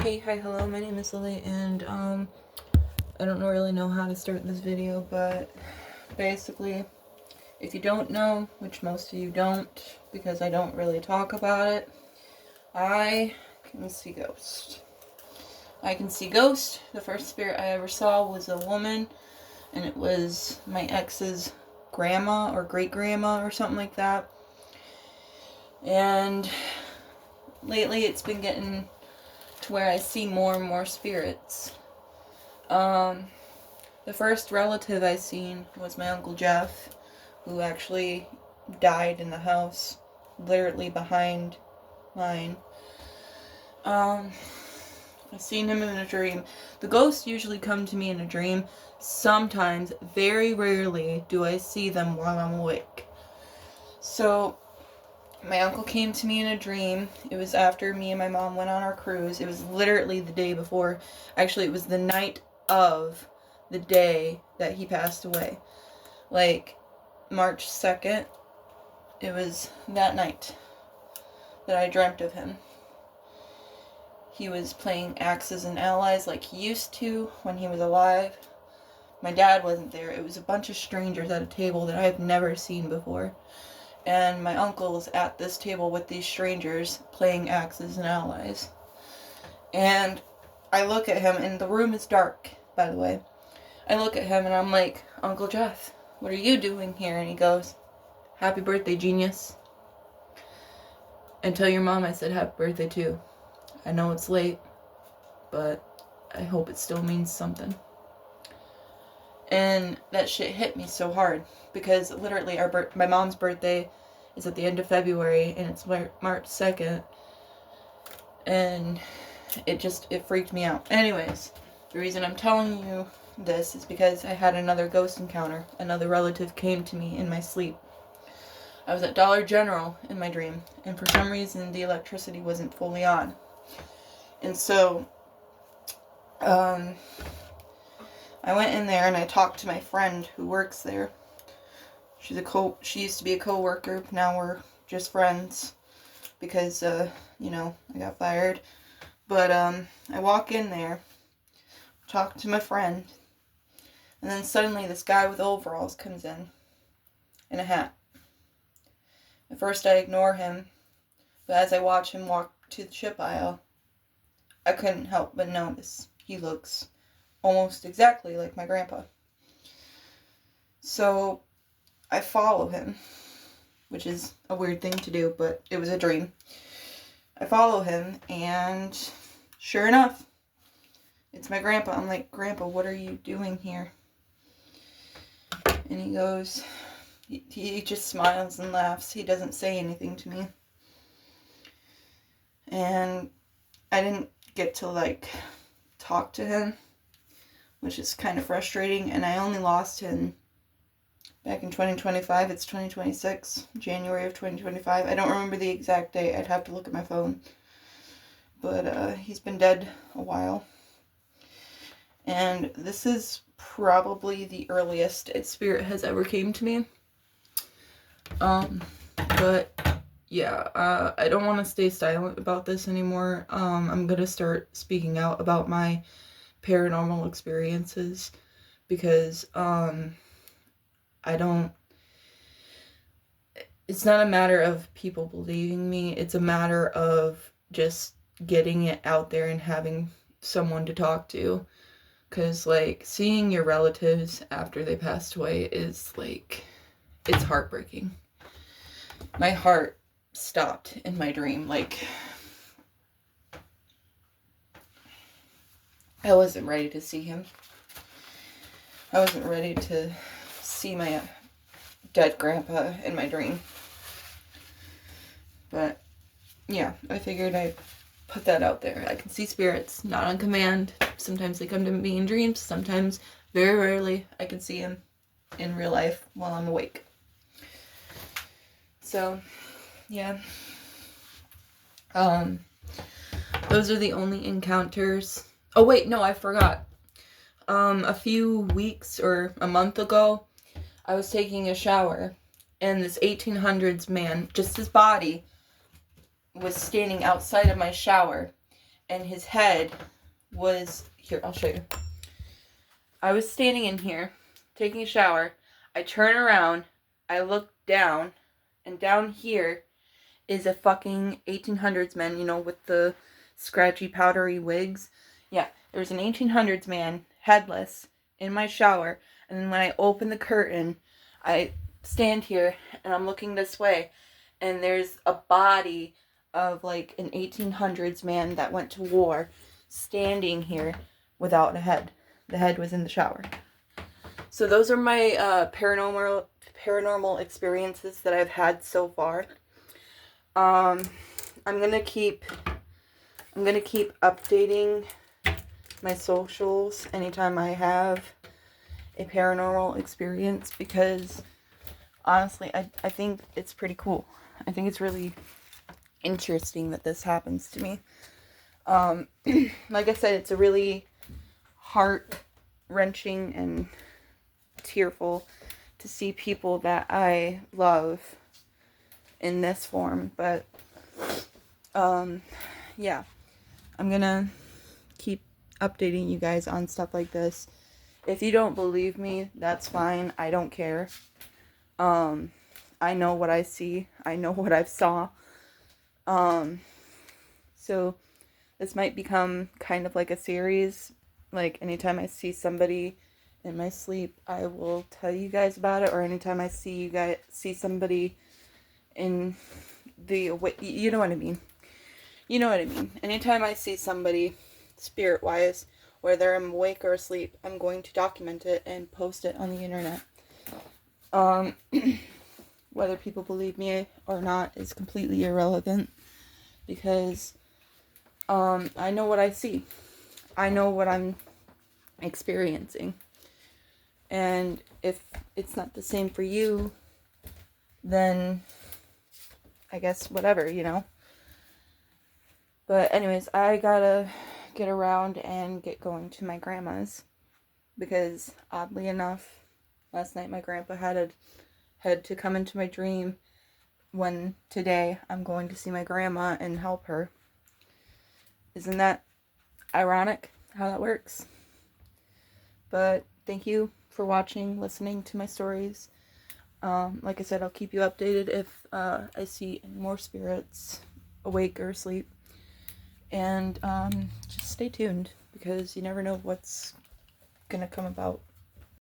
Hey, hi, hello, my name is Lily, and, I don't really know how to start this video, but basically, if you don't know, which most of you don't, because I don't really talk about it, I can see ghosts. I can see ghosts. The first spirit I ever saw was a woman, and it was my ex's grandma or great-grandma or something like that. And lately it's been getting to where I see more and more spirits. The first relative I seen was my Uncle Jeff, who actually died in the house, literally behind mine. I seen him in a dream. The ghosts usually come to me in a dream. Sometimes, very rarely, do I see them while I'm awake. So, my uncle came to me in a dream. It was after me and my mom went on our cruise. It was literally the day before. Actually, it was the night of the day that he passed away. Like, March 2nd. It was that night that I dreamt of him. He was playing Axis and Allies like he used to when he was alive. My dad wasn't there. It was a bunch of strangers at a table that I have never seen before. And my uncle's at this table with these strangers playing Axis and Allies. And I look at him, and the room is dark, by the way. I look at him and I'm like, Uncle Jeff, what are you doing here? And he goes, happy birthday, genius. And tell your mom I said happy birthday too. I know it's late, but I hope it still means something. And that shit hit me so hard, because literally my mom's birthday is at the end of February, and it's March 2nd, and it freaked me out. Anyways, the reason I'm telling you this is because I had another ghost encounter. Another relative came to me in my sleep. I was at Dollar General in my dream, and for some reason the electricity wasn't fully on. And so, I went in there and I talked to my friend who works there. She used to be a co-worker, now we're just friends because, I got fired. But, I walk in there, talk to my friend, and then suddenly this guy with overalls comes in a hat. At first I ignore him, but as I watch him walk to the chip aisle, I couldn't help but notice he looks almost exactly like my grandpa. So I follow him, which is a weird thing to do, but it was a dream. I follow him, and sure enough, it's my grandpa. I'm like, Grandpa, what are you doing here? And he goes, he just smiles and laughs. He doesn't say anything to me. And I didn't get to, talk to him, which is kind of frustrating, and I only lost him back in 2025. It's 2026, January of 2025. I don't remember the exact date. I'd have to look at my phone. But he's been dead a while. And this is probably the earliest a spirit has ever came to me. But yeah, I don't want to stay silent about this anymore. I'm gonna start speaking out about my paranormal experiences, because it's not a matter of people believing me, it's a matter of just getting it out there and having someone to talk to. Because, seeing your relatives after they passed away is, it's heartbreaking. My heart stopped in my dream. I wasn't ready to see him. I wasn't ready to see my dead grandpa in my dream. But, yeah, I figured I'd put that out there. I can see spirits, not on command. Sometimes they come to me in dreams. Sometimes, very rarely, I can see them in real life while I'm awake. So, yeah. Those are the only encounters. Oh, wait, no, I forgot. A few weeks or a month ago, I was taking a shower, and this 1800s man, just his body, was standing outside of my shower, and his head was here. I'll show you. I was standing in here taking a shower. I turn around, I look down, and down here is a fucking 1800s man, you know, with the scratchy powdery wigs. Yeah, there was an 1800s man, headless, in my shower, and then when I open the curtain, I stand here and I'm looking this way, and there's a body of like an 1800s man that went to war standing here without a head. The head was in the shower. So those are my paranormal experiences that I've had so far. I'm gonna keep updating my socials anytime I have a paranormal experience, because honestly, I think it's pretty cool. I think it's really interesting that this happens to me. Like I said, it's a really heart-wrenching and tearful to see people that I love in this form, but yeah, I'm gonna keep updating you guys on stuff like this. If you don't believe me, that's fine. I don't care. I know what I see. I know what I've saw. So this might become kind of like a series. Like anytime I see somebody in my sleep, I will tell you guys about it. Or anytime I see somebody in the, you know what I mean. You know what I mean. Anytime I see somebody spirit-wise, whether I'm awake or asleep, I'm going to document it and post it on the internet. Whether people believe me or not is completely irrelevant, because I know what I see. I know what I'm experiencing. And if it's not the same for you, then I guess whatever, you know. But anyways, I gotta get around and get going to my grandma's, because oddly enough, last night my grandpa had to come into my dream, when today I'm going to see my grandma and help her. Isn't that ironic how that works? But thank you for watching, listening to my stories. Like I said, I'll keep you updated if I see any more spirits awake or asleep. And just stay tuned, because you never know what's gonna come about.